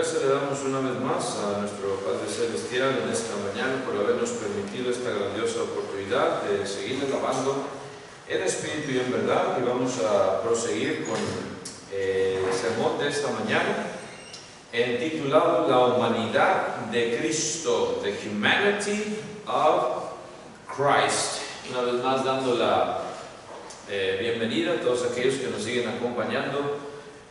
Gracias le damos una vez más a nuestro Padre Celestial en esta mañana por habernos permitido esta grandiosa oportunidad de seguir alabando en espíritu y en verdad. Y vamos a proseguir con el sermón de esta mañana, titulado La humanidad de Cristo, The Humanity of Christ. Una vez más dando la bienvenida a todos aquellos que nos siguen acompañando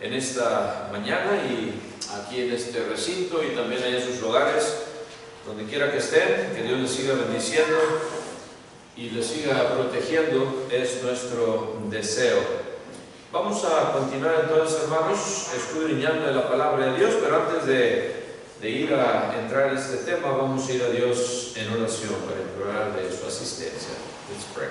en esta mañana y aquí en este recinto y también en sus hogares, donde quiera que estén. Que Dios les siga bendiciendo y les siga protegiendo, es nuestro deseo. Vamos a continuar entonces, hermanos, escudriñando la palabra de Dios, pero antes de ir a entrar en este tema, vamos a ir a Dios en oración para implorar de su asistencia. Let's pray.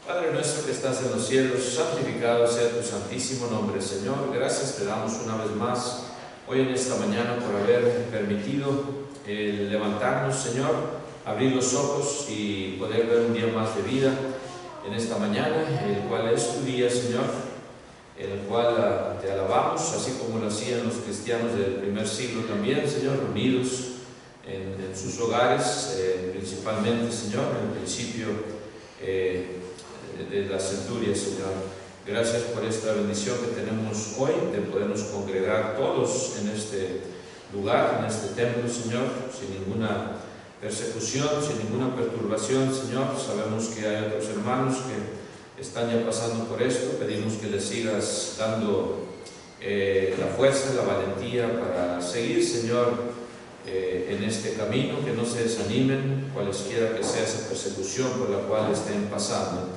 Padre nuestro que estás en los cielos, santificado sea tu santísimo nombre, Señor. Gracias te damos una vez más hoy en esta mañana por haber permitido levantarnos, Señor, abrir los ojos y poder ver un día más de vida en esta mañana, el cual es tu día, Señor, en el cual te alabamos, así como lo hacían los cristianos del primer siglo también, Señor, reunidos en sus hogares, principalmente, Señor, en el principio de la centuria, Señor. Gracias por esta bendición que tenemos hoy de podernos congregar todos en este lugar, en este templo, Señor, sin ninguna persecución, sin ninguna perturbación, Señor. Sabemos que hay otros hermanos que están ya pasando por esto. Pedimos que les sigas dando la fuerza, la valentía para seguir, Señor, en este camino, que no se desanimen, cualesquiera que sea esa persecución por la cual estén pasando.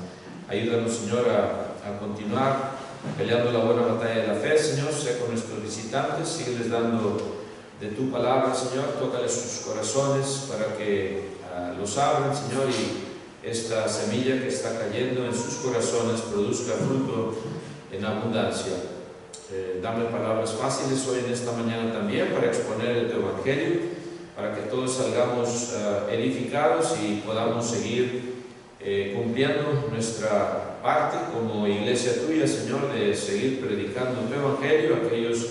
Ayúdanos, Señor, a continuar peleando la buena batalla de la fe, Señor. Sé con nuestros visitantes, sígueles dando de tu palabra, Señor. Tócales sus corazones para que los abran, Señor, y esta semilla que está cayendo en sus corazones produzca fruto en abundancia. Dame palabras fáciles hoy en esta mañana también para exponer el tu evangelio, para que todos salgamos edificados y podamos seguir cumpliendo nuestra parte como iglesia tuya, Señor, de seguir predicando tu evangelio a aquellos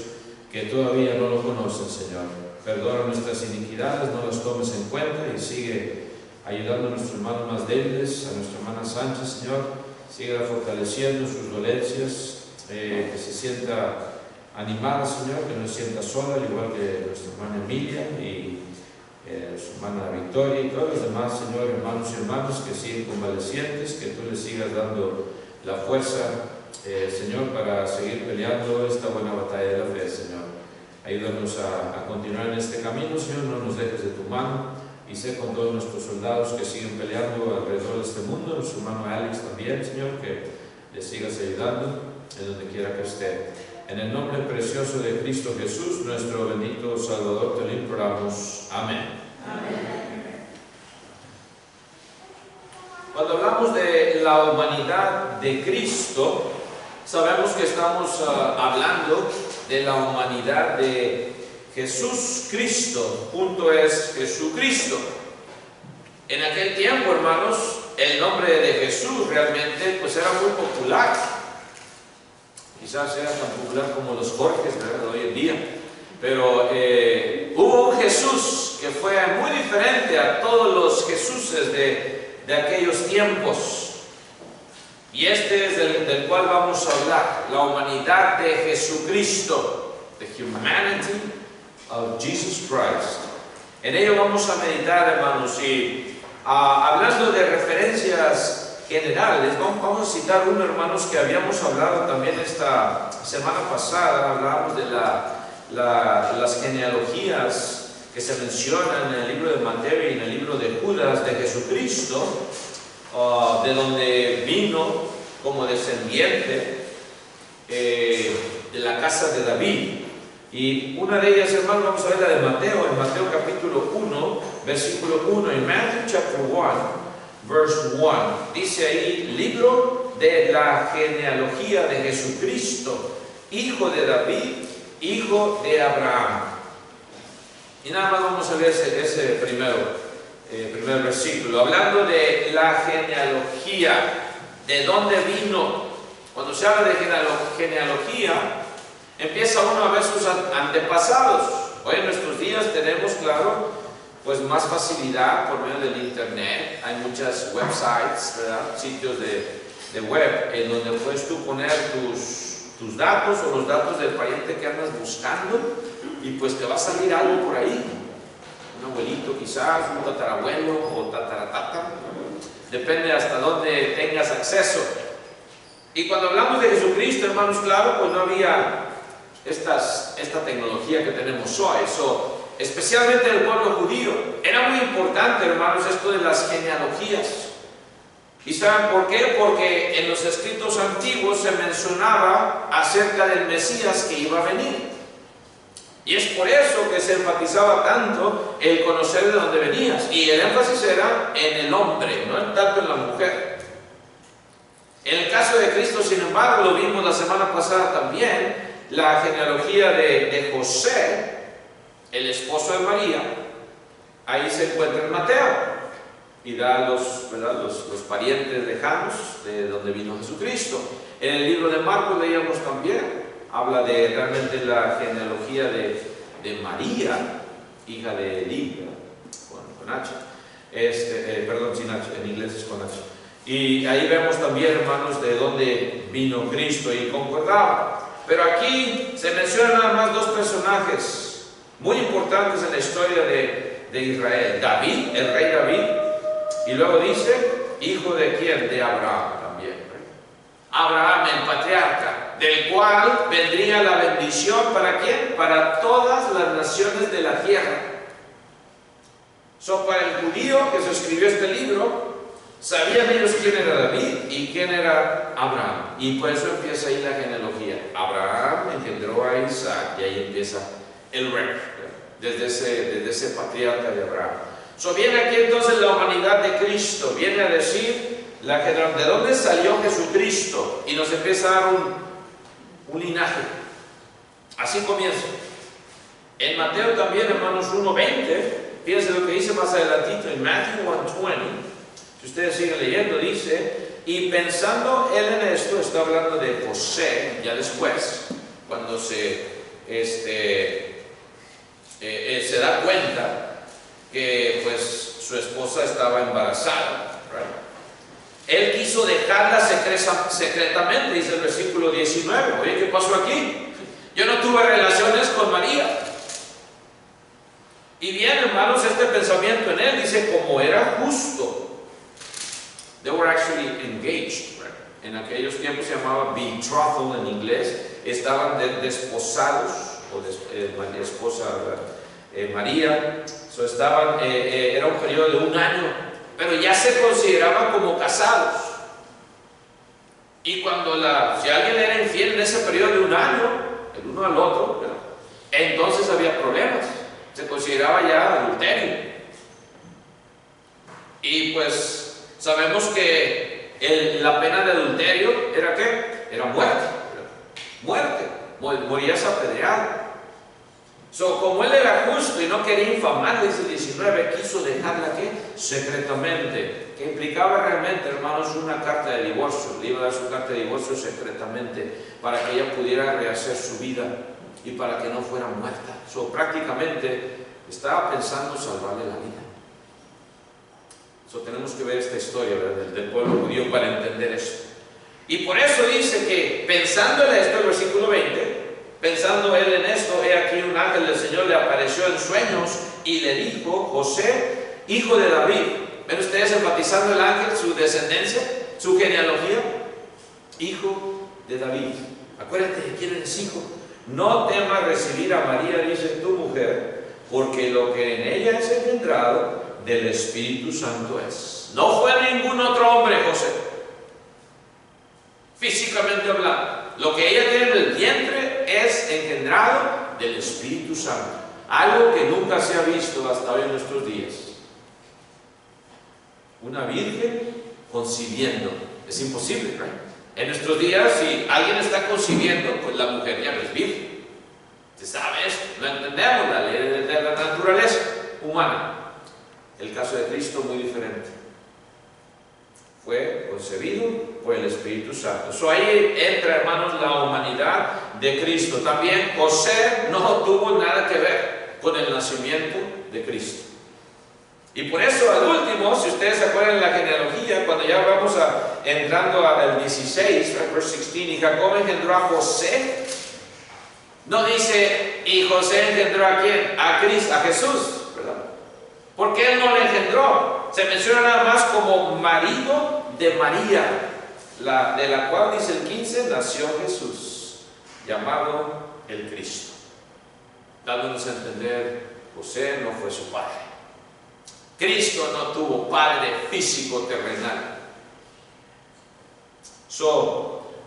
que todavía no lo conocen, Señor. Perdona nuestras iniquidades, no las tomes en cuenta y sigue ayudando a nuestros hermanos más débiles, a nuestra hermana Sánchez, Señor. Siga fortaleciendo sus dolencias, que se sienta animada, Señor, que no se sienta sola, al igual que nuestra hermana Emilia y su hermana Victoria y todos los demás, Señor, hermanos y hermanas que siguen convalecientes, que tú les sigas dando la fuerza, Señor, para seguir peleando esta buena batalla de la fe, Señor. Ayúdanos a continuar en este camino, Señor, no nos dejes de tu mano, y sé con todos nuestros soldados que siguen peleando alrededor de este mundo, nuestro hermano Alex también, Señor, que les sigas ayudando en donde quiera que esté. En el nombre precioso de Cristo Jesús, nuestro bendito Salvador, te lo imploramos. Amén. Amén. Cuando hablamos de la humanidad de Cristo, sabemos que estamos hablando de la humanidad de Jesús Cristo. Punto es Jesucristo. En aquel tiempo, hermanos, el nombre de Jesús realmente pues era muy popular. Quizás sea tan popular como los Jorges, ¿verdad?, de hoy en día. Pero hubo un Jesús que fue muy diferente a todos los Jesuses de aquellos tiempos. Y este es del cual vamos a hablar, la humanidad de Jesucristo, the humanity of Jesus Christ. En ello vamos a meditar, hermanos, y hablando de referencias generales, vamos a citar uno, hermanos, que habíamos hablado también esta semana pasada. Hablábamos de las genealogías que se mencionan en el libro de Mateo y en el libro de Judas de Jesucristo, de donde vino como descendiente de la casa de David. Y una de ellas, hermanos, vamos a ver la de Mateo, en Mateo capítulo 1, versículo 1, en Matthew chapter 1, verse 1, dice ahí, libro de la genealogía de Jesucristo, hijo de David, hijo de Abraham. Y nada más vamos a ver ese primer versículo, hablando de la genealogía, de dónde vino. Cuando se habla de genealogía, Empieza uno a ver sus antepasados. Hoy en nuestros días tenemos, claro, pues más facilidad por medio del internet. Hay muchas websites, ¿verdad? Sitios de web en donde puedes tú poner tus datos o los datos del pariente que andas buscando y pues te va a salir algo por ahí. Un abuelito quizás, un tatarabuelo o tataratata. Depende hasta dónde tengas acceso. Y cuando hablamos de Jesucristo, hermanos, claro, pues no había esta tecnología que tenemos hoy. Especialmente el pueblo judío. Era muy importante, hermanos, esto de las genealogías. ¿Y saben por qué? Porque en los escritos antiguos se mencionaba acerca del Mesías que iba a venir. Y es por eso que se enfatizaba tanto el conocer de dónde venías. Y el énfasis era en el hombre, no tanto en la mujer. En el caso de Cristo, sin embargo, lo vimos la semana pasada también, la genealogía de José, el esposo de María, ahí se encuentra en Mateo. Y da los parientes lejanos de donde vino Jesucristo. En el libro de Marcos leíamos también, habla de realmente la genealogía de María, hija de Eli, con H, perdón, sin H, en inglés es con H. Y ahí vemos también, hermanos, de dónde vino Cristo y concordaba. Pero aquí se mencionan nada más dos personajes muy importantes en la historia de Israel. David, el rey David. Y luego dice, hijo de quién? De Abraham también. Abraham, el patriarca, del cual vendría la bendición, ¿para quién? Para todas las naciones de la tierra. Para el judío que se escribió este libro, sabían ellos quién era David y quién era Abraham. Y por eso empieza ahí la genealogía. Abraham engendró a Isaac y ahí empieza el récord, desde ese patriarca de Abraham. Viene aquí entonces la humanidad de Cristo, viene a decir de dónde salió Jesucristo y nos empieza a dar un linaje. Así comienza. En Mateo también, hermanos, 1:20, fíjense lo que dice más adelantito, en Matthew 1:20, si ustedes siguen leyendo, dice, y pensando él en esto, está hablando de José, ya después, cuando se da cuenta que pues su esposa estaba embarazada, ¿right? Él quiso dejarla secretamente, dice el versículo 19. Oye, ¿qué pasó aquí? Yo no tuve relaciones con María. Y bien, hermanos, este pensamiento en él dice, como era justo. They were actually engaged, right? En aquellos tiempos se llamaba betrothal en inglés. Estaban desposados, o esposa, María. Era un periodo de 1 año, pero ya se consideraban como casados. Y cuando si alguien era infiel en ese periodo de 1 año, el uno al otro, ¿verdad? Entonces había problemas. Se consideraba ya adulterio. Y pues sabemos que la pena de adulterio era ¿qué? Era muerte. Muerte. Morías apedreado. Como él era justo y no quería infamar, dice el 19, quiso dejarla ¿qué? Secretamente, que implicaba realmente, hermanos, una carta de divorcio. Le iba a dar su carta de divorcio secretamente para que ella pudiera rehacer su vida y para que no fuera muerta. Prácticamente estaba pensando salvarle la vida. Tenemos que ver esta historia, ¿verdad?, del pueblo judío para entender esto. Y por eso dice que, pensando en esto, el versículo 20, pensando él en esto, he aquí un ángel del Señor le apareció en sueños y le dijo, José, hijo de David. ¿Ven ustedes enfatizando el ángel, su descendencia, su genealogía? Hijo de David. Acuérdate de quién eres hijo. No temas recibir a María, dice tu mujer, porque lo que en ella es engendrado del Espíritu Santo es. No fue ningún otro hombre, José, físicamente hablando. Lo que ella tiene en el vientre es engendrado del Espíritu Santo. Algo que nunca se ha visto hasta hoy en nuestros días. Una virgen concibiendo. Es imposible, ¿no? En nuestros días, si alguien está concibiendo, pues la mujer ya no es virgen. ¿Se sabe esto? No entendemos la ley de la naturaleza humana. El caso de Cristo muy diferente. Fue concebido por el Espíritu Santo. Ahí entra, hermanos, la humanidad de Cristo. También José no tuvo nada que ver con el nacimiento de Cristo. Y por eso al último, si ustedes se acuerdan de la genealogía, cuando ya vamos entrando al 16, verse 16, y Jacob engendró a José, no dice, y José engendró ¿a quién? A Cristo, a Jesús, ¿verdad? Porque él no le engendró. Se menciona nada más como marido de María, de la cual, dice el 15, nació Jesús, llamado el Cristo. Dándonos a entender, José no fue su padre. Cristo no tuvo padre físico terrenal.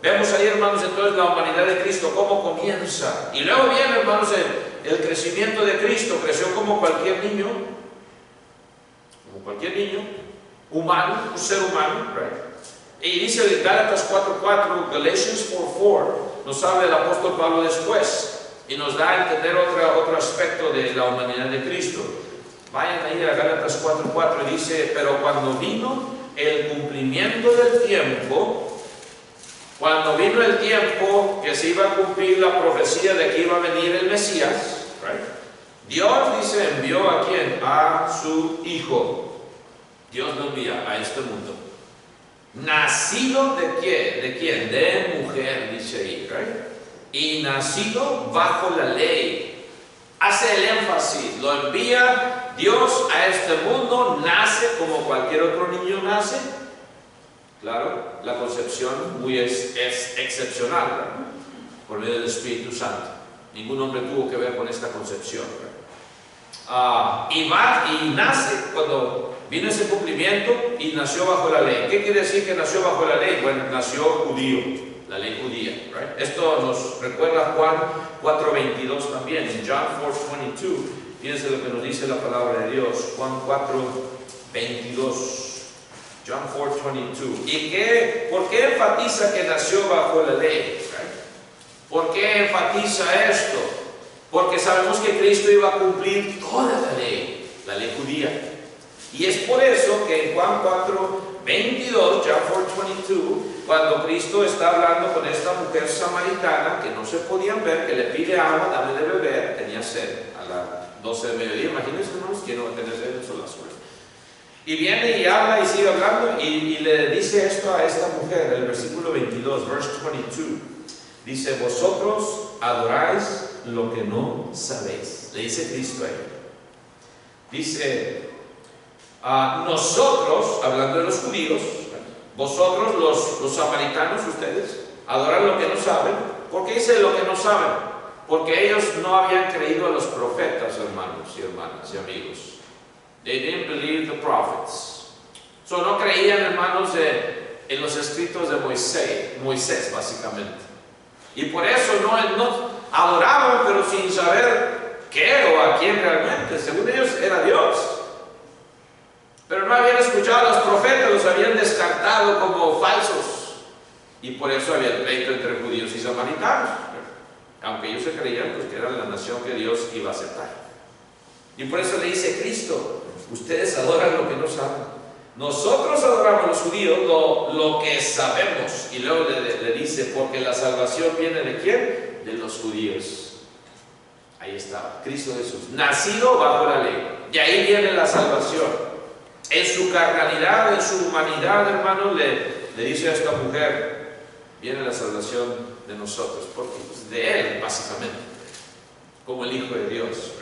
Vemos ahí, hermanos, entonces la humanidad de Cristo, cómo comienza. Y luego viene, hermanos, el crecimiento de Cristo. Creció como cualquier niño humano, un ser humano, right? Y dice el Gálatas 4:4, Galatians 4:4, nos habla el apóstol Pablo después y nos da a entender otro aspecto de la humanidad de Cristo. Vayan ahí a Gálatas 4:4 y dice, pero cuando vino el cumplimiento del tiempo, cuando vino el tiempo que se iba a cumplir la profecía de que iba a venir el Mesías, right? Dios, dice, envió ¿a quién? A su Hijo. Dios lo envía a este mundo. Nacido de quién? ¿De quién? De mujer, dice ahí, right? Y nacido bajo la ley. Hace el énfasis, lo envía Dios a este mundo, nace como cualquier otro niño nace. Claro, la concepción es excepcional, ¿verdad? Por medio del Espíritu Santo. Ningún hombre tuvo que ver con esta concepción, y nace cuando vino ese cumplimiento y nació bajo la ley. ¿Qué quiere decir que nació bajo la ley? Bueno, nació judío, la ley judía, right? Esto nos recuerda Juan 4:22 también. En John 4:22, fíjense lo que nos dice la palabra de Dios. Juan 4:22. John 4:22. ¿Y por qué enfatiza que nació bajo la ley? Right? ¿Por qué enfatiza esto? Porque sabemos que Cristo iba a cumplir toda la ley judía. Y es por eso que en Juan 4:22, John 4:22, cuando Cristo está hablando con esta mujer samaritana que no se podían ver, que le pide agua, dame de beber, tenía sed a las 12 del mediodía. Imagínense, hermanos, ¿quién no va a tener sed en solas horas? Y viene y habla y sigue hablando y le dice esto a esta mujer, el versículo 22, verse 22. Dice, vosotros adoráis lo que no sabéis. Le dice Cristo a ella. Dice, nosotros, hablando de los judíos, vosotros los samaritanos, ustedes, adoran lo que no saben. ¿Por qué dice lo que no saben? Porque ellos no habían creído a los profetas, hermanos y hermanas y amigos. They didn't believe the prophets. No creían, hermanos, en los escritos de Moisés, básicamente. Y por eso no adoraban, pero sin saber qué o a quién realmente. Según ellos era Dios. Pero no habían escuchado a los profetas, los habían descartado como falsos. Y por eso había el pleito entre judíos y samaritanos. Aunque ellos se creían pues, que era la nación que Dios iba a aceptar. Y por eso le dice Cristo, ustedes adoran lo que no saben. Nosotros adoramos a los judíos lo que sabemos. Y luego le dice, porque la salvación viene ¿de quién? De los judíos. Ahí está, Cristo Jesús, nacido bajo la ley. Y ahí viene la salvación. En su carnalidad, en su humanidad, hermanos, le dice a esta mujer, viene la salvación de nosotros, porque de Él, básicamente, como el Hijo de Dios.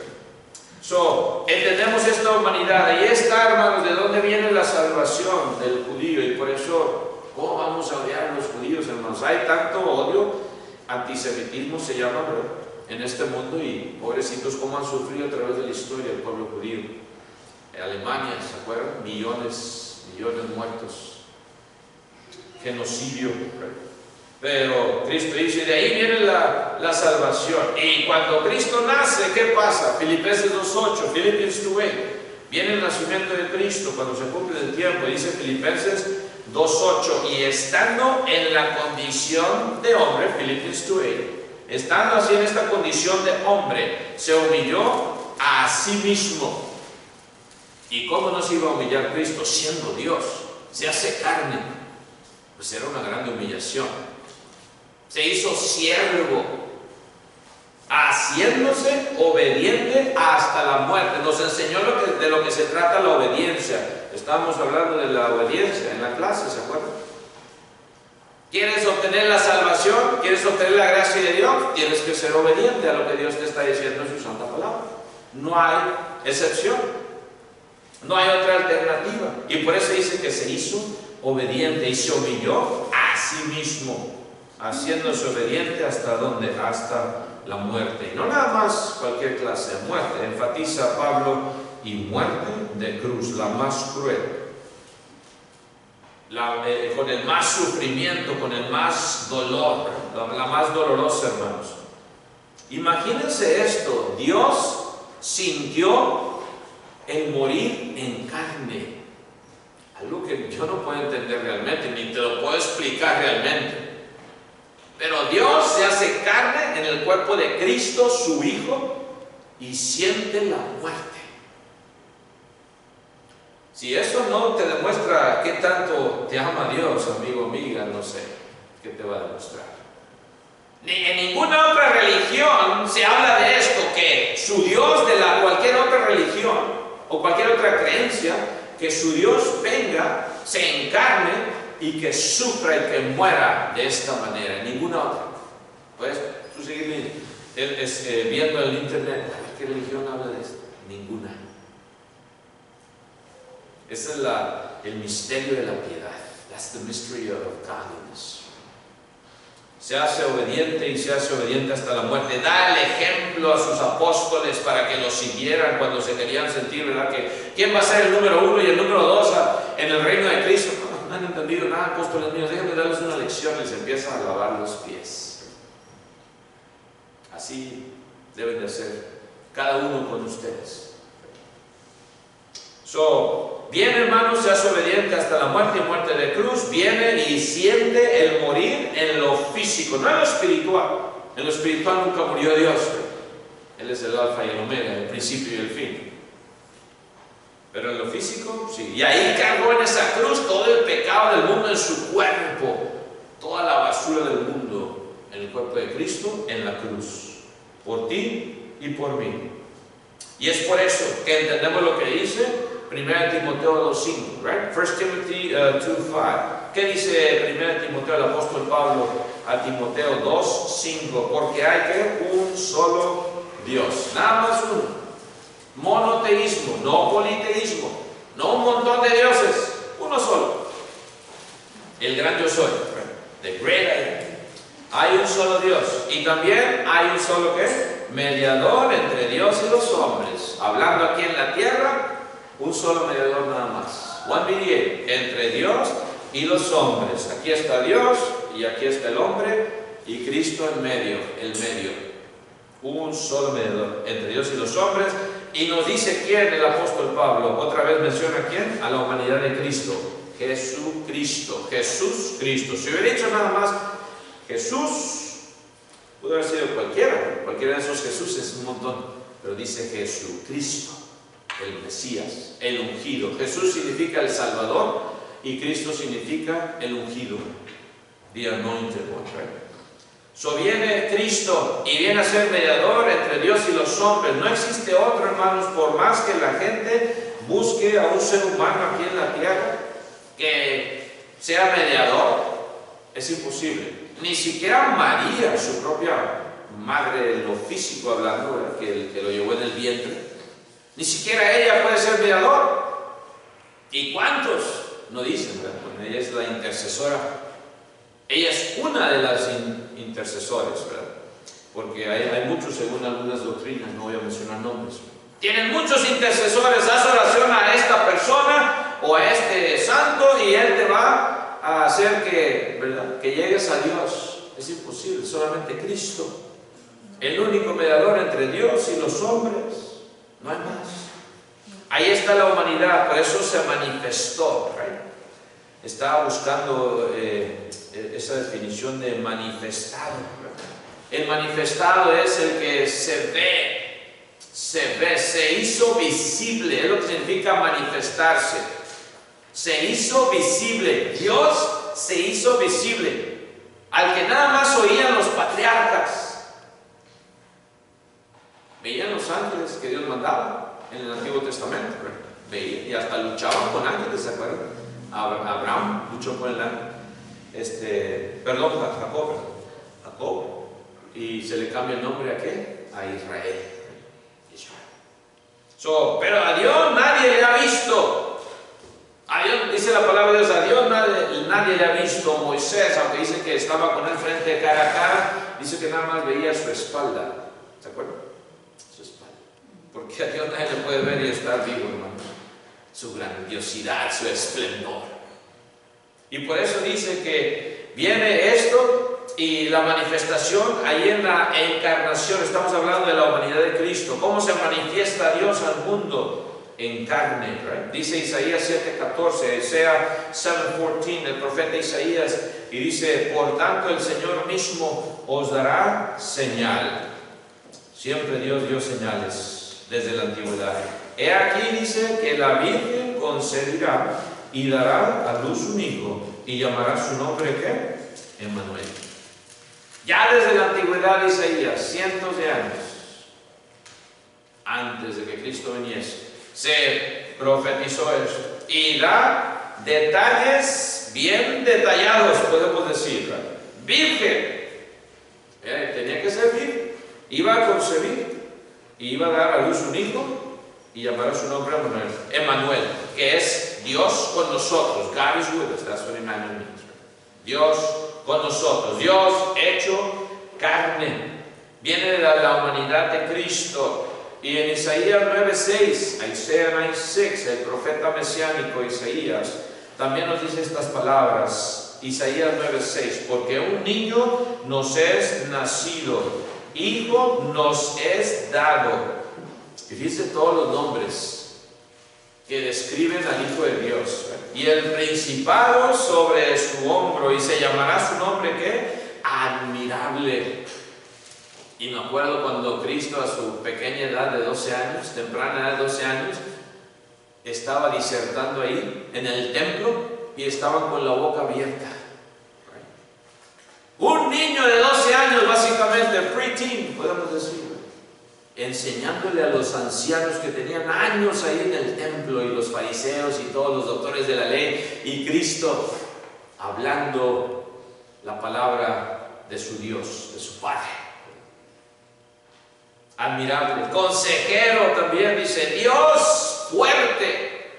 Entendemos esta humanidad. Ahí está, hermanos, de dónde viene la salvación del judío. Y por eso, ¿cómo vamos a odiar a los judíos, hermanos? Hay tanto odio, antisemitismo se llama, ¿verdad?, en este mundo, y pobrecitos cómo han sufrido a través de la historia el pueblo judío. En Alemania, ¿se acuerdan? Millones muertos. Genocidio, ¿verdad? Pero Cristo dice, de ahí viene la salvación. Y cuando Cristo nace, ¿qué pasa? Filipenses 2:8, Philippians 2:8. Viene el nacimiento de Cristo cuando se cumple el tiempo. Dice Filipenses 2:8, y estando en la condición de hombre, Philippians 2:8, estando así en esta condición de hombre, se humilló a sí mismo. ¿Y cómo no se iba a humillar Cristo? Siendo Dios, se hace carne. Pues era una grande humillación. Se hizo siervo haciéndose obediente hasta la muerte. Nos enseñó de lo que se trata la obediencia. Estábamos hablando de la obediencia en la clase, ¿se acuerdan? ¿Quieres obtener la salvación? ¿Quieres obtener la gracia de Dios? Tienes que ser obediente a lo que Dios te está diciendo en su santa palabra. No hay excepción. No hay otra alternativa. Y por eso dice que se hizo obediente y se humilló a sí mismo, haciéndose obediente hasta ¿dónde? Hasta la muerte. Y no nada más cualquier clase de muerte. Enfatiza Pablo, y muerte de cruz, la más cruel. Con el más sufrimiento, con el más dolor, la más dolorosa, hermanos. Imagínense esto: Dios sintió el morir en carne, algo que yo no puedo entender realmente, ni te lo puedo explicar realmente. Pero Dios se hace carne en el cuerpo de Cristo, su Hijo, y siente la muerte. Si eso no te demuestra qué tanto te ama Dios, amigo, amiga, no sé qué te va a demostrar. Ni en ninguna otra religión se habla de esto, que su Dios de cualquier otra religión o cualquier otra creencia, que su Dios venga, se encarne y que sufra y que muera de esta manera. Ninguna otra. Pues tú sigues viendo en el internet, ¿qué religión habla de esto? Ninguna. Ese es el misterio de la piedad. That's the mystery of godliness. Se hace obediente y se hace obediente hasta la muerte. Da el ejemplo a sus apóstoles para que lo siguieran cuando se querían sentir, ¿verdad? Que ¿quién va a ser el número 1 y el número 2 en el reino de Cristo? No han entendido nada, apóstoles míos. Déjenme darles una lección. Les empiezan a lavar los pies. Así deben de ser cada uno con ustedes. Viene, hermanos, se hace obediente hasta la muerte y muerte de cruz. Viene y siente el morir en lo físico, no en lo espiritual. En lo espiritual nunca murió Dios. Él es el alfa y el omega, el principio y el fin. Pero en lo físico, sí. Y ahí cargó en esa cruz todo el pecado del mundo en su cuerpo. Toda la basura del mundo en el cuerpo de Cristo, en la cruz. Por ti y por mí. Y es por eso que entendemos lo que dice 1 Timoteo 2.5, right? 1 Timothy 2.5. ¿Qué dice 1 Timoteo, el apóstol Pablo a Timoteo 2.5? Porque hay que un solo Dios, nada más uno. Monoteísmo, no politeísmo, no un montón de dioses, uno solo. El gran yo soy, right? The great I am. Hay un solo Dios y también hay un solo ¿qué? Mediador entre Dios y los hombres. Hablando aquí en la tierra, un solo mediador nada más. One mediator entre Dios y los hombres. Aquí está Dios y aquí está el hombre y Cristo en medio, el medio. Un solo mediador entre Dios y los hombres. Y nos dice quién, el apóstol Pablo. Otra vez menciona quién, a la humanidad de Cristo. Jesucristo, Jesús Cristo. Si hubiera dicho nada más Jesús, pudo haber sido cualquiera de esos Jesús, es un montón, pero dice Jesucristo, el Mesías, el ungido. Jesús significa el Salvador y Cristo significa el ungido, the anointed one, right? Viene Cristo y viene a ser mediador entre Dios y los hombres. No existe otro, hermanos, por más que la gente busque a un ser humano aquí en la tierra que sea mediador, es imposible. Ni siquiera María, su propia madre, en lo físico hablando, ¿verdad? Que lo llevó en el vientre, ni siquiera ella puede ser mediador. ¿Y cuántos? No dicen, ¿verdad? Bueno, ella es la intercesora. Ella es una de las intercesores, ¿verdad? Porque hay muchos, según algunas doctrinas, no voy a mencionar nombres. Tienen muchos intercesores. Haz oración a esta persona o a este santo y él te va a hacer que, ¿verdad?, que llegues a Dios. Es imposible, solamente Cristo, el único mediador entre Dios y los hombres, no hay más. Ahí está la humanidad, por eso se manifestó, right? Estaba buscando esa definición de manifestado, ¿verdad? El manifestado es el que se ve, se hizo visible, es lo que significa manifestarse. Se hizo visible, Dios se hizo visible, al que nada más oían los patriarcas. Veían los ángeles que Dios mandaba en el Antiguo Testamento. Veían y hasta luchaban con ángeles, ¿se acuerdan? Abraham luchó con el ángel. Jacob. Y se le cambia el nombre a ¿qué? A Israel. Pero a Dios nadie le ha visto. A Dios, dice la palabra de Dios, a Dios nadie le ha visto. Moisés, aunque dice que estaba con él frente cara a cara, dice que nada más veía su espalda. ¿Se acuerdan? Su espalda. Porque a Dios nadie le puede ver y estar vivo, hermano. Su grandiosidad, su esplendor. Y por eso dice que viene esto y la manifestación ahí en la encarnación. Estamos hablando de la humanidad de Cristo. ¿Cómo se manifiesta Dios al mundo? En carne, right? Dice Isaías 7:14, Isaías 7:14, el profeta Isaías, y dice: por tanto el Señor mismo os dará señal. Siempre Dios dio señales desde la antigüedad. He aquí, dice, que la Virgen concebirá y dará a luz un hijo, y llamará su nombre ¿qué? Emmanuel. Ya desde la antigüedad de Isaías, cientos de años antes de que Cristo viniese, se profetizó esto y da detalles bien detallados, podemos decir. Virgen, tenía que ser virgen, iba a concebir y iba a dar a luz un hijo y llamará su nombre Emmanuel, que es Dios con nosotros. God is with us, that's what Emmanuel means. Dios con nosotros, Dios hecho carne, viene de la humanidad de Cristo. Y en Isaías 9:6, Isaiah 9:6, el profeta mesiánico Isaías, también nos dice estas palabras. Isaías 9:6, porque un niño nos es nacido, hijo nos es dado. Y dice todos los nombres que describen al Hijo de Dios. Y el principado sobre su hombro, y se llamará su nombre ¿qué? Admirable. Y me acuerdo cuando Cristo, a su pequeña edad de 12 años, temprana edad de 12 años, estaba disertando ahí en el templo y estaban con la boca abierta. Un niño de 12 años, básicamente, pre-teen, podemos decir, enseñándole a los ancianos que tenían años ahí en el templo, y los fariseos y todos los doctores de la ley, y Cristo hablando la palabra de su Dios, de su Padre. Admirable. Consejero también dice, Dios fuerte,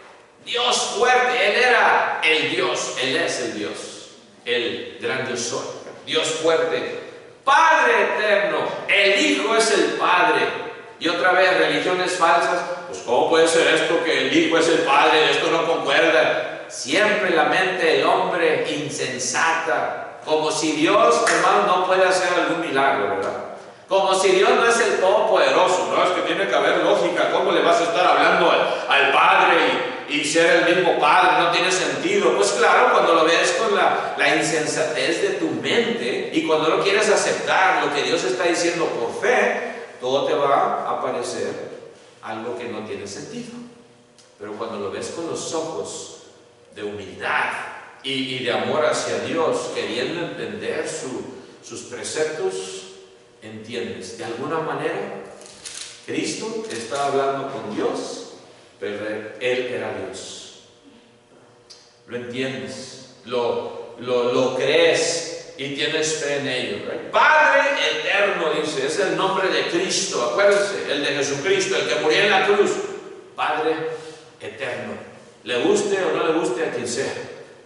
Él era el Dios, Él es el Dios, el gran yo soy, Dios fuerte, Padre eterno, el Hijo es el Padre. Y otra vez, religiones falsas, pues ¿cómo puede ser esto que el Hijo es el Padre? Esto no concuerda. Siempre la mente del hombre insensata, como si Dios, hermano, no puede hacer algún milagro, ¿verdad? Como si Dios no es el Todopoderoso, ¿no? Es que tiene que haber lógica. ¿Cómo le vas a estar hablando al Padre y ser el mismo Padre? No tiene sentido. Pues claro, cuando lo ves con la insensatez de tu mente y cuando no quieres aceptar lo que Dios está diciendo por fe, todo te va a parecer algo que no tiene sentido. Pero cuando lo ves con los ojos de humildad y de amor hacia Dios, queriendo entender sus preceptos, entiendes. De alguna manera, Cristo está hablando con Dios, pero Él era Dios. Lo entiendes, lo crees y tienes fe en ello. ¿Right? Padre eterno, dice, es el nombre de Cristo. Acuérdense, el de Jesucristo, el que murió en la cruz. Padre eterno. Le guste o no le guste a quien sea,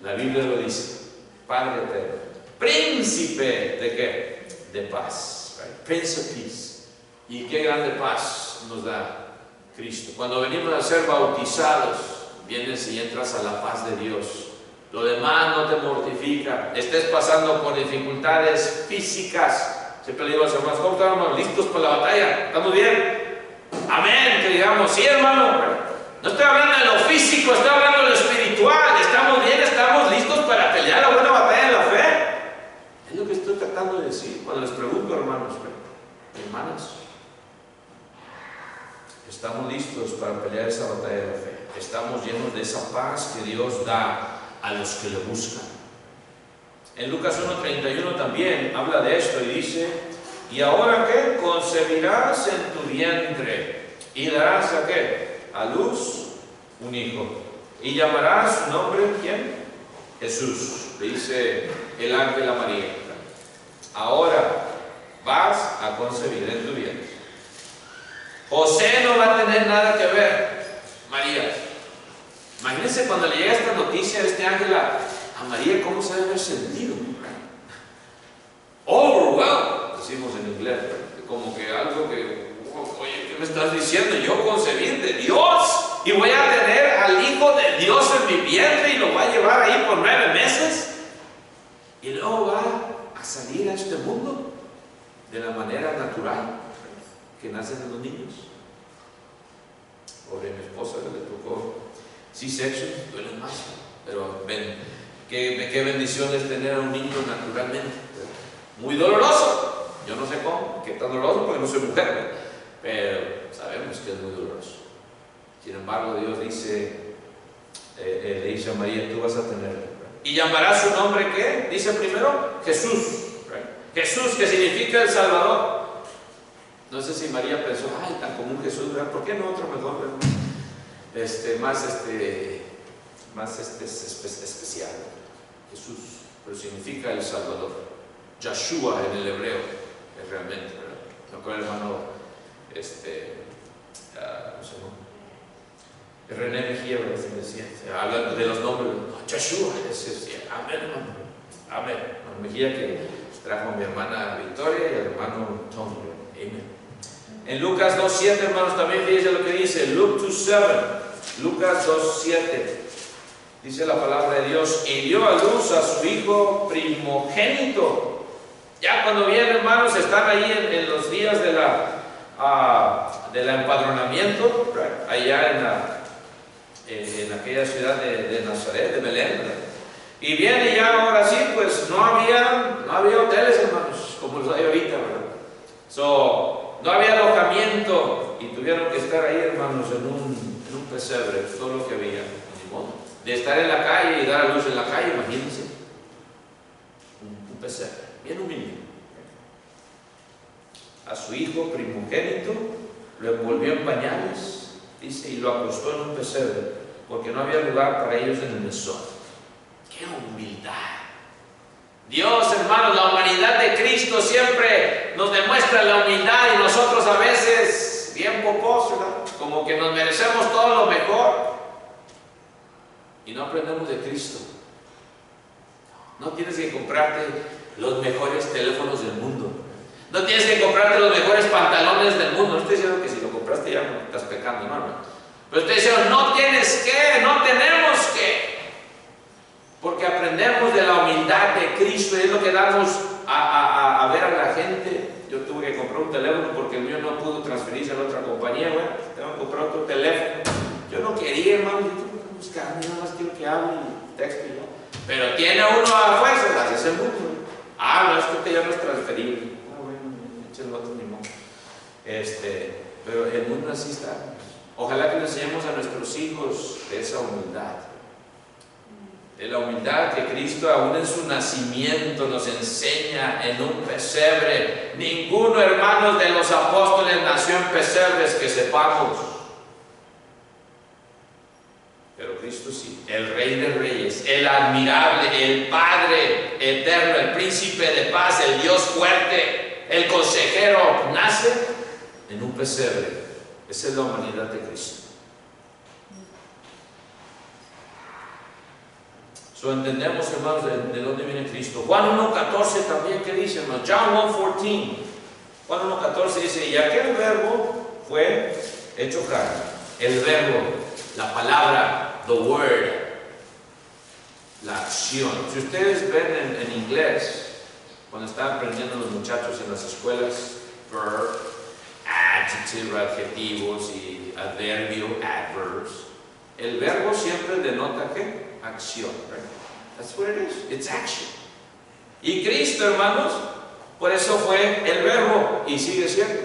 la Biblia lo dice. Padre eterno. Príncipe de ¿qué? De paz. Prince of Peace. Y qué grande paz nos da Cristo. Cuando venimos a ser bautizados, vienes y entras a la paz de Dios. Lo demás no te mortifica. Estés pasando por dificultades físicas. Siempre le digo a los hermanos, ¿cómo estamos? ¿Listos para la batalla? ¿Estamos bien? Amén, que digamos, sí, hermano. No estoy hablando de lo físico, estoy hablando de lo espiritual. ¿Estamos bien? ¿Estamos listos para pelear la buena batalla de la fe? Es lo que estoy tratando de decir cuando les pregunto, hermanos, hermanas, estamos listos para pelear esa batalla de la fe. Estamos llenos de esa paz que Dios da a los que le buscan. En Lucas 1:31 también habla de esto y dice, ¿Y ahora qué? Concebirás en tu vientre y darás ¿a qué? A luz un hijo. Y llamarás su nombre, ¿quién? Jesús, le dice el ángel a María. Ahora vas a concebir en tu vientre. José no va a tener nada que ver. María. Imagínense cuando le llega esta noticia de este ángel a María, cómo se debe haber sentido. Overwhelmed, decimos en inglés, como que algo que, oye, ¿qué me estás diciendo? Yo concebí de Dios y voy a tener al Hijo de Dios en mi vientre y lo voy a llevar ahí por 9 meses y luego va a salir a este mundo de la manera natural que nacen los niños. Pobre mi esposa que le tocó C-section, duele más, pero ven, qué bendición es tener a un niño naturalmente. Muy doloroso, yo no sé cómo, qué tan doloroso porque no soy mujer, pero sabemos que es muy doloroso. Sin embargo, Dios dice, le dice a María, tú vas a tener. Y llamará su nombre, ¿qué? Dice primero, Jesús. Jesús, que significa el Salvador. No sé si María pensó, ay, tan común Jesús, ¿verdad? ¿Por qué no otro mejor? Más especial. Jesús, pero significa el Salvador. Yeshua en el hebreo, es realmente, ¿verdad? Me acuerdo el hermano, ¿cómo se llama? René Mejía, ¿verdad? Decía, hablando de los nombres, Yeshua, amén, hermano. Amén. Mejía que trajo a mi hermana Victoria y al hermano Tony, amén. En Lucas 2:7, hermanos, también fíjense lo que dice, Luke 2:7, Lucas 2:7. Dice la palabra de Dios, y dio a luz a su hijo primogénito. Ya cuando vienen, hermanos, están ahí en los días de la empadronamiento, allá en aquella ciudad de Nazaret, de Belén, ¿verdad? Y viene ya ahora sí, pues no había hoteles, hermanos, como los hay ahorita, ¿verdad? No había alojamiento y tuvieron que estar ahí, hermanos, en un pesebre, todo lo que había, ni modo. De estar en la calle y dar a luz en la calle, imagínense, un pesebre, bien humilde. A su hijo primogénito lo envolvió en pañales, dice, y lo acostó en un pesebre, porque no había lugar para ellos en el mesón. ¡Qué humildad! Dios, hermanos, la humanidad de Cristo siempre nos demuestra la humildad y nosotros a veces, bien poposos, ¿verdad? Como que nos merecemos todo lo mejor y no aprendemos de Cristo. No tienes que comprarte los mejores teléfonos del mundo. No tienes que comprarte los mejores pantalones del mundo. No estoy diciendo que si lo compraste ya no estás pecando, no, hermano. Pero estoy diciendo, no tienes que, no tenemos que. Porque aprendemos de la humildad de Cristo y es lo que damos a ver a la gente. Yo tuve que comprar un teléfono porque el mío no pudo transferirse a la otra compañía. Bueno, tengo que comprar otro teléfono. Yo no quería, hermano, yo tuve que buscar, nada más quiero que hable y texto y yo. Pero tiene uno a fuerza, gracias al mundo. No, es que ya no es transferible. Bueno, echen el otro ni modo. Pero el mundo así está. Ojalá que le enseñemos a nuestros hijos de esa humildad. De la humildad que Cristo aún en su nacimiento nos enseña en un pesebre. Ninguno, hermanos, de los apóstoles nació en pesebres que sepamos. Pero Cristo sí, el Rey de Reyes, el admirable, el Padre eterno, el Príncipe de paz, el Dios fuerte, el consejero, nace en un pesebre. Esa es la humanidad de Cristo. Entendemos, hermanos, de dónde viene Cristo. Juan 1:14 también, ¿qué dice, hermanos? John 1:14. Juan 1:14 dice, y aquel verbo fue hecho carne. El verbo, la palabra, the word, la acción. Si ustedes ven en inglés, cuando están aprendiendo los muchachos en las escuelas, verb, adjective, adjetivos y adverbio, adverbs, el verbo siempre denota ¿qué? Acción. Right? That's what it is. It's action. Y Cristo, hermanos, por eso fue el verbo y sigue siendo.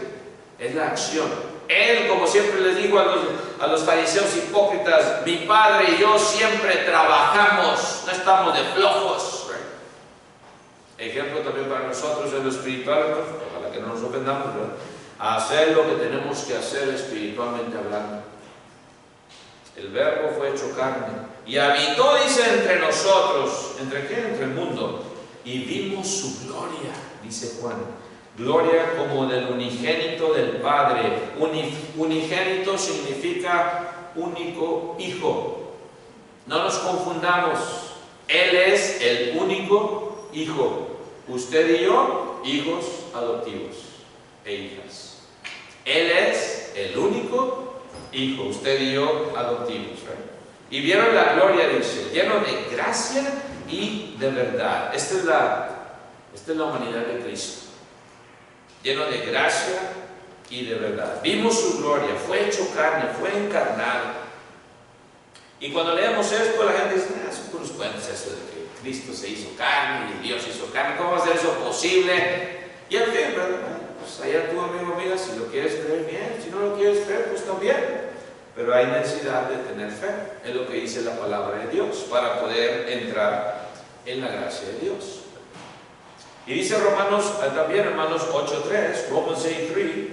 Es la acción. Él, como siempre les digo a los fariseos hipócritas, mi Padre y yo siempre trabajamos, no estamos de flojos. Right? Ejemplo también para nosotros en lo espiritual, hermanos. Ojalá para que no nos ofendamos, ¿verdad?, a hacer lo que tenemos que hacer espiritualmente hablando. El Verbo fue hecho carne y habitó, dice, entre nosotros. ¿Entre qué? Entre el mundo. Y vimos su gloria, dice Juan. Gloria como del unigénito del Padre. Unigénito significa único hijo. No nos confundamos. Él es el único hijo. Usted y yo, hijos adoptivos e hijas. Él es el único hijo, usted y yo adoptivos, ¿verdad? Y vieron la gloria, dice, lleno de gracia y de verdad. Esta es la humanidad de Cristo, lleno de gracia y de verdad. Vimos su gloria, fue hecho carne, fue encarnado. Y cuando leemos esto, la gente dice, son puros cuentos eso de que Cristo se hizo carne y Dios hizo carne. ¿Cómo va a ser eso posible? Y al fin, ¿verdad? Pues allá tú, amigo, amiga, si lo quieres creer, bien. Si no lo quieres creer, pues también. Pero hay necesidad de tener fe, es lo que dice la palabra de Dios, para poder entrar en la gracia de Dios. Y dice Romanos, también hermanos 8.3, Romans 8.3,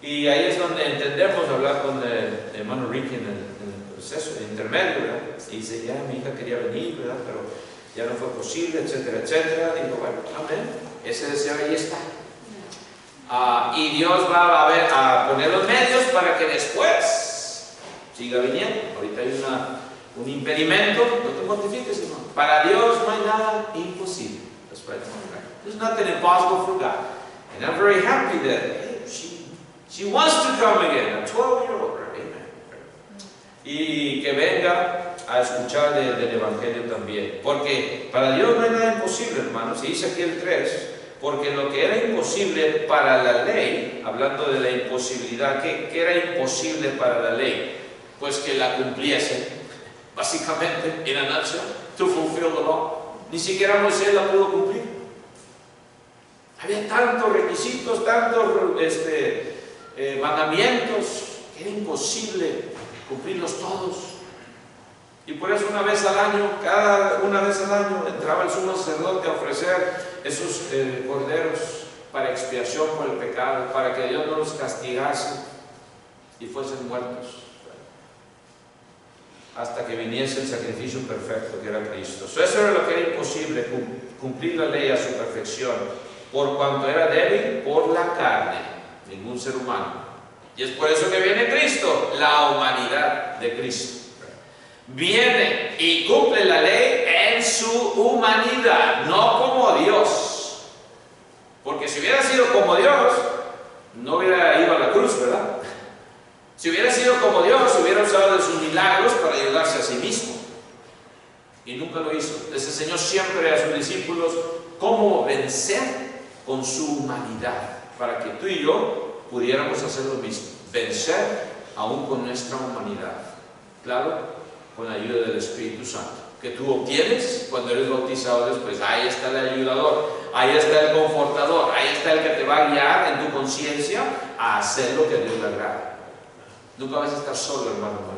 y ahí es donde entendemos, hablar con el hermano Ricky en el proceso intermedio, ¿verdad? Y dice, ya mi hija quería venir, ¿verdad?, pero ya no fue posible, etcétera, etcétera. Digo, bueno, amén, ese deseo ahí está. Y Dios va a poner los medios para que después siga viniendo. Ahorita hay un impedimento, no te mortifiques, hermano. Para Dios no hay nada imposible. There's nothing impossible for God. And I'm very happy that hey, she wants to come again, a 12-year-old, amen. Y que venga a escuchar del Evangelio también. Porque para Dios no hay nada imposible, hermanos. Y dice aquí el 3, porque lo que era imposible para la ley, hablando de la imposibilidad, ¿qué era imposible para la ley? Pues que la cumpliese, básicamente, in a nutshell, to fulfill the law. Ni siquiera Moisés la pudo cumplir. Había tantos requisitos, tantos mandamientos, que era imposible cumplirlos todos. Y por eso una vez al año, entraba el sumo sacerdote a ofrecer esos corderos para expiación por el pecado, para que Dios no los castigase y fuesen muertos, hasta que viniese el sacrificio perfecto que era Cristo. Eso era lo que era imposible, cumplir la ley a su perfección, por cuanto era débil por la carne, ningún ser humano. Y es por eso que viene Cristo, la humanidad de Cristo. Viene y cumple la ley en su humanidad, no como Dios. Porque si hubiera sido como Dios, no hubiera ido a la cruz, ¿verdad? Si hubiera sido como Dios, hubiera usado de sus milagros para ayudarse a sí mismo. Y nunca lo hizo. Les enseñó siempre a sus discípulos cómo vencer con su humanidad, para que tú y yo pudiéramos hacer lo mismo. Vencer aún con nuestra humanidad. Claro, con la ayuda del Espíritu Santo, que tú obtienes cuando eres bautizado después. Ahí está el ayudador, ahí está el confortador, ahí está el que te va a guiar en tu conciencia a hacer lo que a Dios le agrada. Nunca vas a estar solo, hermano.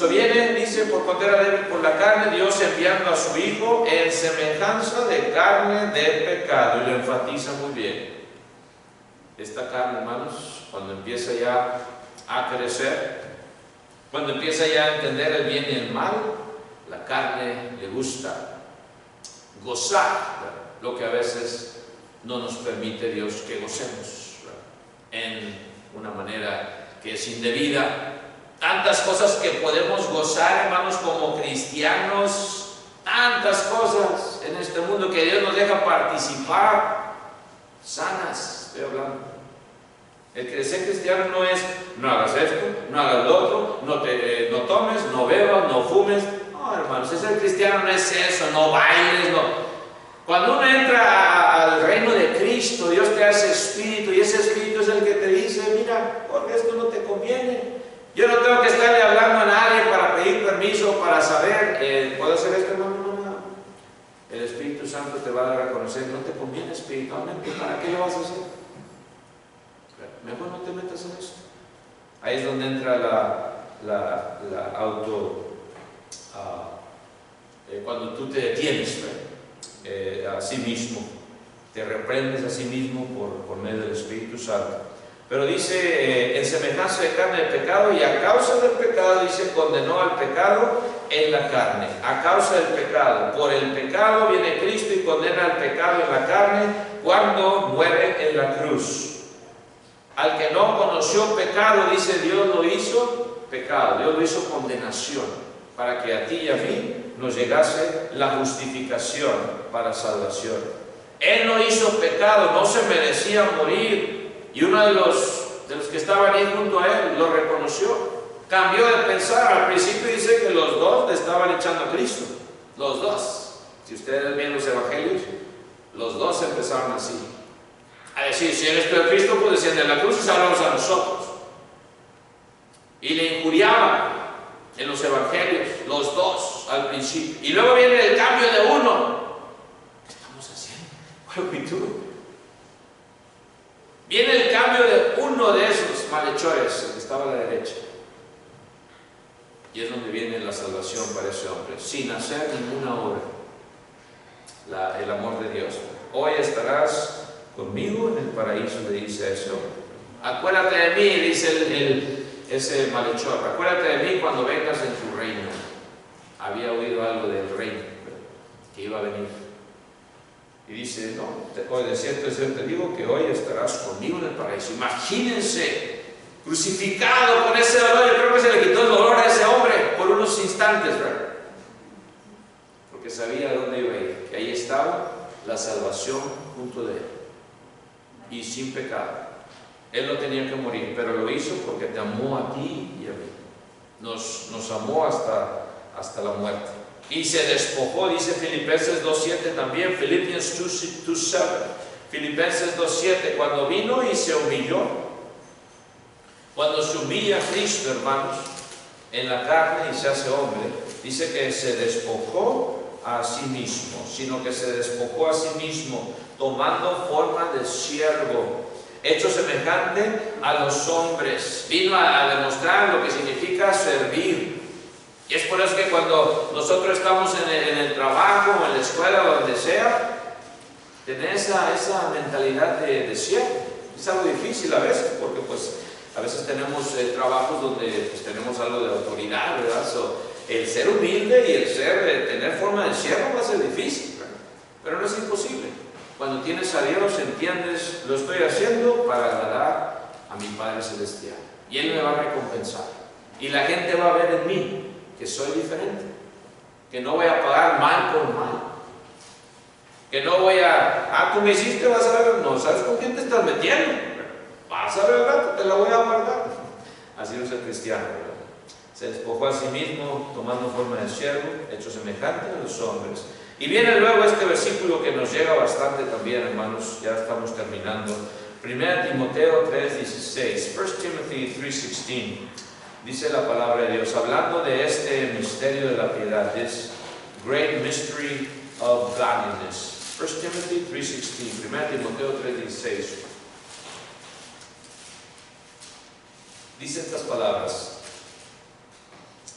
Viene, dice, por cuanto era débil por la carne, Dios enviando a su Hijo en semejanza de carne de pecado, y lo enfatiza muy bien. Esta carne, hermanos, cuando empieza ya a crecer, cuando empieza ya a entender el bien y el mal, la carne le gusta gozar lo que a veces no nos permite Dios que gocemos, en una manera que es indebida. Tantas cosas que podemos gozar, hermanos, como cristianos, tantas cosas en este mundo que Dios nos deja participar, sanas, estoy hablando. El crecer cristiano no es, no hagas esto, no hagas lo otro, no tomes, no bebas, no fumes. No, hermanos, ser cristiano no es eso, no bailes, no. Cuando uno entra al reino de Cristo, Dios te hace espíritu, y ese espíritu es el que te dice, mira, porque esto no te conviene. Yo no tengo que estarle hablando a nadie para pedir permiso, para saber, ¿puedo hacer esto, hermano? No. El Espíritu Santo te va a dar a conocer, no te conviene espiritualmente, ¿para qué lo vas a hacer? Mejor no te metas en esto. Ahí es donde entra la auto, cuando tú te detienes a sí mismo, te reprendes a sí mismo por medio del Espíritu Santo. Pero dice, en semejanza de carne de pecado, y a causa del pecado, dice, condenó al pecado en la carne. A causa del pecado, por el pecado viene Cristo y condena al pecado en la carne cuando muere en la cruz. Al que no conoció pecado, dice, Dios lo hizo pecado, Dios lo hizo condenación, para que a ti y a mí nos llegase la justificación para salvación. Él no hizo pecado, no se merecía morir. Y uno de los que estaban ahí junto a él lo reconoció. Cambió de pensar. Al principio dice que los dos le estaban echando a Cristo. Los dos. Si ustedes ven los evangelios, los dos empezaron así. A decir, si eres tú el Cristo, pues desciende de la cruz y sálvanos a nosotros. Y le injuriaban en los evangelios, los dos al principio. Y luego viene el cambio de uno. ¿Qué estamos haciendo? What are we doing? Viene el cambio de uno de esos malhechores, el que estaba a la derecha. Y es donde viene la salvación para ese hombre, sin hacer ninguna obra. El amor de Dios. Hoy estarás conmigo en el paraíso, le dice a ese hombre. Acuérdate de mí, dice ese malhechor. Acuérdate de mí cuando vengas en tu reino. Había oído algo del reino que iba a venir. Y dice, no, hoy de cierto te digo que hoy estarás conmigo en el paraíso. Imagínense, crucificado con ese dolor. Yo creo que se le quitó el dolor a ese hombre por unos instantes, ¿verdad? Porque sabía dónde iba a ir, que ahí estaba la salvación junto de él. Y sin pecado. Él no tenía que morir, pero lo hizo porque te amó a ti y a mí. Nos amó hasta la muerte. Y se despojó, dice Filipenses 2.7 también, Philippians 2.7, Filipenses 2.7, cuando vino y se humilló, cuando se humilla Cristo, hermanos, en la carne y se hace hombre, dice que se despojó a sí mismo, sino que se despojó a sí mismo, tomando forma de siervo, hecho semejante a los hombres, vino a demostrar lo que significa servir. Y es por eso que cuando nosotros estamos en el trabajo, o en la escuela, o donde sea, tener esa mentalidad de siervo. Es algo difícil a veces, porque pues a veces tenemos trabajos donde pues, tenemos algo de autoridad, ¿verdad? El ser humilde y el tener forma de siervo va a ser difícil, ¿verdad? Pero no es imposible. Cuando tienes a Dios, entiendes, lo estoy haciendo para agradar a mi Padre Celestial. Y Él me va a recompensar. Y la gente va a ver en mí que soy diferente, que no voy a pagar mal por mal, que no voy tú me hiciste, vas a ver, no sabes con quién te estás metiendo, vas a ver, ¿verdad? Te la voy a guardar. Así no es el cristiano, ¿verdad? Se despojó a sí mismo, tomando forma de siervo, hecho semejante a los hombres. Y viene luego este versículo que nos llega bastante también, hermanos, ya estamos terminando. 1 Timoteo 3.16, 1 Timothy 3.16. Dice la palabra de Dios, hablando de este misterio de la piedad, this great mystery of godliness. 1 Timothy 3.16, 1 Timoteo 3.16. Dice estas palabras,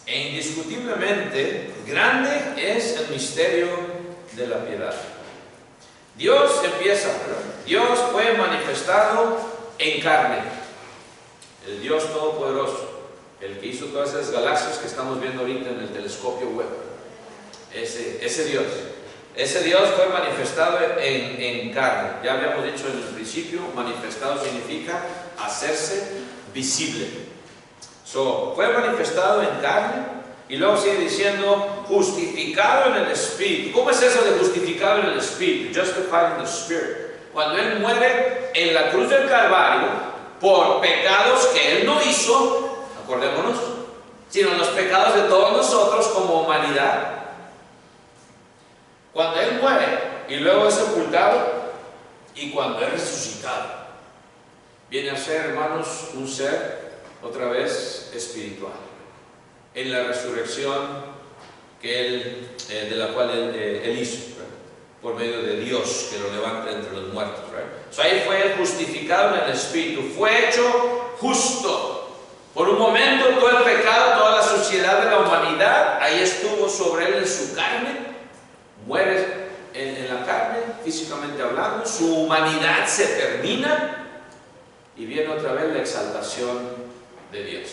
e indiscutiblemente grande es el misterio de la piedad. Dios empieza, Dios fue manifestado en carne, el Dios Todopoderoso, el que hizo todas esas galaxias que estamos viendo ahorita en el telescopio Webb. Ese Dios fue manifestado en carne. Ya habíamos dicho en el principio, manifestado significa hacerse visible. Fue manifestado en carne y luego sigue diciendo justificado en el Espíritu. ¿Cómo es eso de justificado en el Espíritu? Justified in the Spirit. Cuando Él muere en la cruz del Calvario por pecados que Él no hizo, acordémonos, sino los pecados de todos nosotros como humanidad. Cuando Él muere y luego es sepultado y cuando es resucitado, viene a ser, hermanos, un ser otra vez espiritual. En la resurrección de la cual Él hizo, ¿verdad? Por medio de Dios que lo levanta entre los muertos. Ahí fue justificado en el Espíritu, fue hecho justo. Por un momento todo el pecado, toda la suciedad de la humanidad, ahí estuvo sobre Él en su carne, muere en la carne físicamente hablando, su humanidad se termina y viene otra vez la exaltación de Dios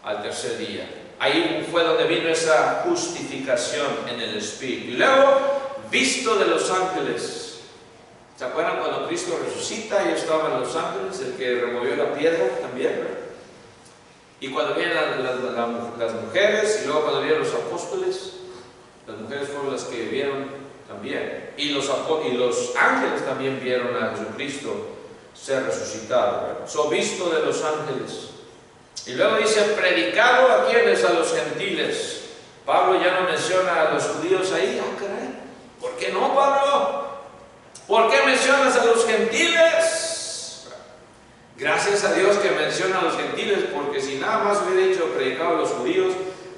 al tercer día. Ahí fue donde vino esa justificación en el Espíritu. Y luego, visto de los ángeles. ¿Se acuerdan cuando Cristo resucita y estaban los ángeles, el que removió la piedra también, ¿verdad? Y cuando vienen las mujeres, y luego cuando vienen los apóstoles, las mujeres fueron las que vieron también. Y los ángeles también vieron a Jesucristo ser resucitado, ¿verdad? So, visto de los ángeles. Y luego dice, predicado a quienes, a los gentiles. Pablo ya no menciona a los judíos ahí. Ah, caray, ¿por qué no, Pablo? ¿Por qué mencionas a los gentiles? Gracias a Dios que menciona a los gentiles, porque si nada más hubiera dicho predicado a los judíos,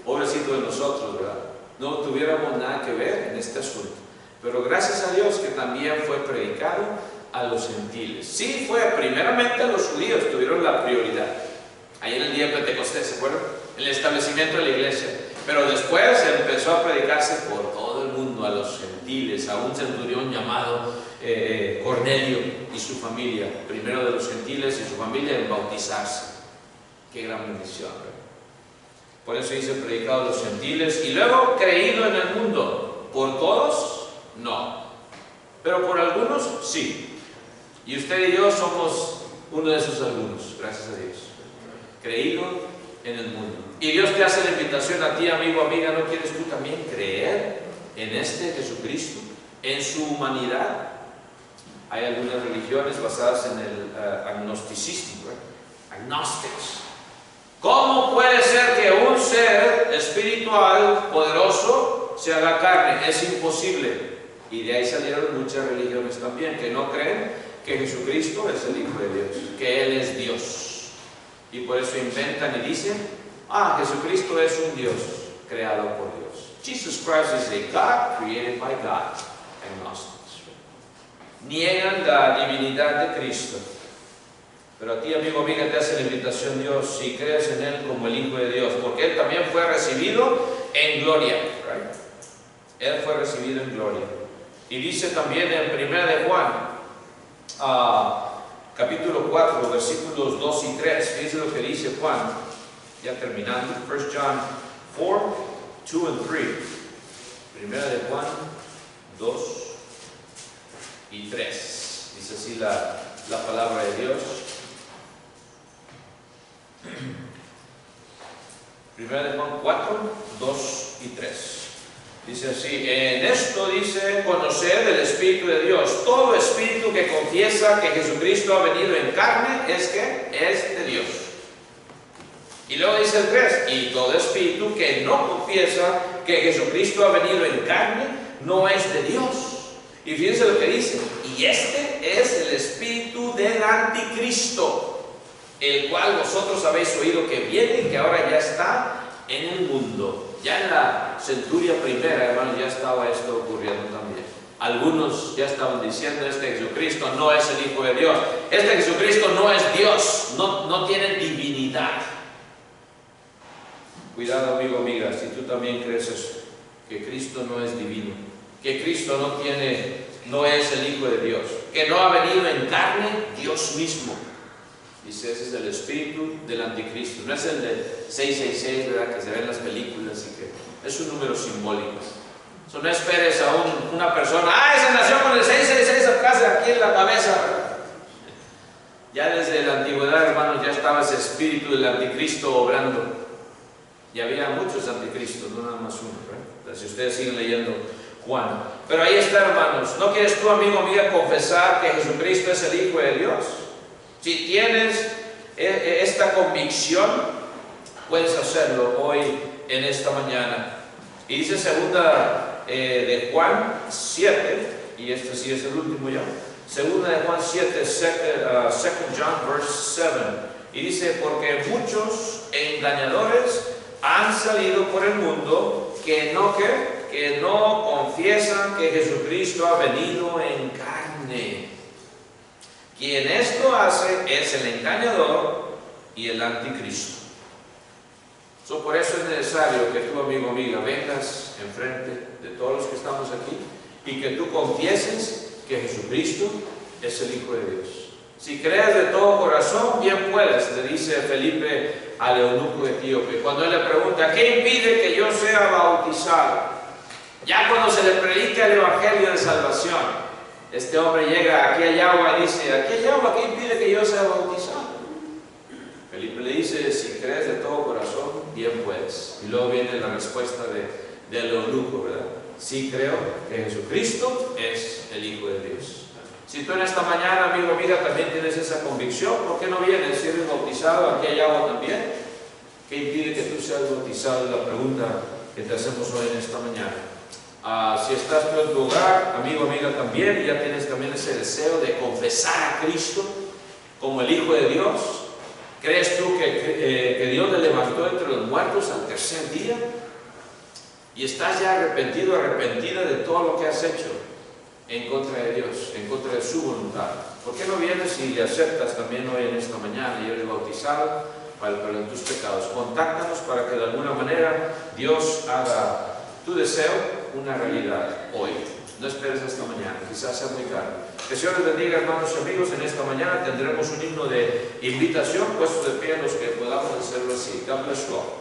pobrecito de nosotros, ¿verdad? No tuviéramos nada que ver en este asunto. Pero gracias a Dios que también fue predicado a los gentiles. Sí, fue primeramente a los judíos, tuvieron la prioridad. Ahí en el día de Pentecostés, ¿se acuerdan? El establecimiento de la iglesia. Pero después empezó a predicarse por todo el mundo, a los gentiles, a un centurión llamado Cornelio y su familia. Primero de los gentiles y su familia en bautizarse. Qué gran bendición, ¿verdad? Por eso dice predicado a los gentiles. Y luego creído en el mundo. ¿Por todos? No. Pero por algunos, sí. Y usted y yo somos uno de esos algunos, gracias a Dios. Creído en el mundo. Y Dios te hace la invitación a ti, amigo, amiga, ¿no quieres tú también creer en este Jesucristo, en su humanidad? Hay algunas religiones basadas en el agnosticismo, agnostics. ¿Cómo puede ser que un ser espiritual poderoso se haga carne? Es imposible. Y de ahí salieron muchas religiones también que no creen que Jesucristo es el Hijo de Dios, que Él es Dios. Y por eso inventan y dicen, Jesucristo es un Dios creado por Dios. Jesus Christ is a God created by God. Agnostics. Niegan la divinidad de Cristo. Pero a ti, amigo, amiga, te hace la invitación Dios si crees en Él como el Hijo de Dios, porque Él también fue recibido en gloria. Right? Él fue recibido en gloria. Y dice también en 1 de Juan, capítulo 4, versículos 2 y 3, fíjense lo que dice Juan, ya terminando, 1 John 4, 2 and 3, 1 de Juan 2 y 3, dice así la palabra de Dios. 1 de Juan 4, 2 y 3. Dice así, en esto dice, conocer el Espíritu de Dios. Todo espíritu que confiesa que Jesucristo ha venido en carne es de Dios. Y luego dice el 3, y todo espíritu que no confiesa que Jesucristo ha venido en carne no es de Dios. Y fíjense lo que dice, y este es el espíritu del anticristo, el cual vosotros habéis oído que viene y que ahora ya está en el mundo. Ya en la centuria primera, hermanos, ya estaba esto ocurriendo también. Algunos ya estaban diciendo, este Jesucristo no es el Hijo de Dios. Este Jesucristo no es Dios, no tiene divinidad. Cuidado, amigo, amiga, si tú también crees eso, que Cristo no es divino, que Cristo no es el Hijo de Dios, que no ha venido en carne Dios mismo. Dice, ese es el espíritu del anticristo. No es el de 666, ¿verdad? Que se ve en las películas y que es un número simbólico. No esperes a una persona, ese nació con el 666 atrás, aquí en la cabeza, ¿verdad? Ya desde la antigüedad, hermanos, ya estaba ese espíritu del anticristo obrando. Y había muchos anticristos, no nada más uno, ¿verdad? Si ustedes siguen leyendo Juan. Pero ahí está, hermanos. ¿No quieres tú, amigo, amiga, confesar que Jesucristo es el Hijo de Dios? Si tienes esta convicción, puedes hacerlo hoy en esta mañana. Y dice segunda de Juan 7, y este sí es el último ya. Segunda de Juan 7, 2 John verse 7. Y dice, porque muchos engañadores han salido por el mundo que no confiesan que Jesucristo ha venido en carne. Quien esto hace es el engañador y el anticristo. Por eso es necesario que tú, amigo, amiga, vengas enfrente de todos los que estamos aquí y que tú confieses que Jesucristo es el Hijo de Dios. Si crees de todo corazón, bien puedes, le dice Felipe al eunuco etíope. Cuando él le pregunta, ¿qué impide que yo sea bautizado? Ya cuando se le predica el Evangelio de salvación, este hombre llega, aquí hay agua, y dice, aquí hay agua, ¿qué impide que yo sea bautizado? Felipe le dice, si crees de todo corazón, bien puedes. Y luego viene la respuesta del eunuco, ¿verdad? Sí creo que Jesucristo es el Hijo de Dios. Si tú en esta mañana, amigo, amiga, también tienes esa convicción, ¿por qué no vienes? Si eres bautizado, aquí hay agua también. ¿Qué impide que tú seas bautizado? Es la pregunta que te hacemos hoy en esta mañana. Si estás tú en tu hogar, amigo, amiga, también, y ya tienes también ese deseo de confesar a Cristo como el Hijo de Dios. ¿Crees tú que Dios le levantó entre los muertos al tercer día? Y estás ya arrepentido, arrepentida de todo lo que has hecho en contra de Dios, en contra de su voluntad. ¿Por qué no vienes y le aceptas también hoy en esta mañana y eres bautizado para el perdón de tus pecados? Contáctanos para que de alguna manera Dios haga tu deseo una realidad hoy. No esperes hasta mañana, quizás sea muy tarde. Que el Señor les bendiga, hermanos y amigos. En esta mañana tendremos un himno de invitación, puesto de pie a los que podamos hacerlo así. God bless you all.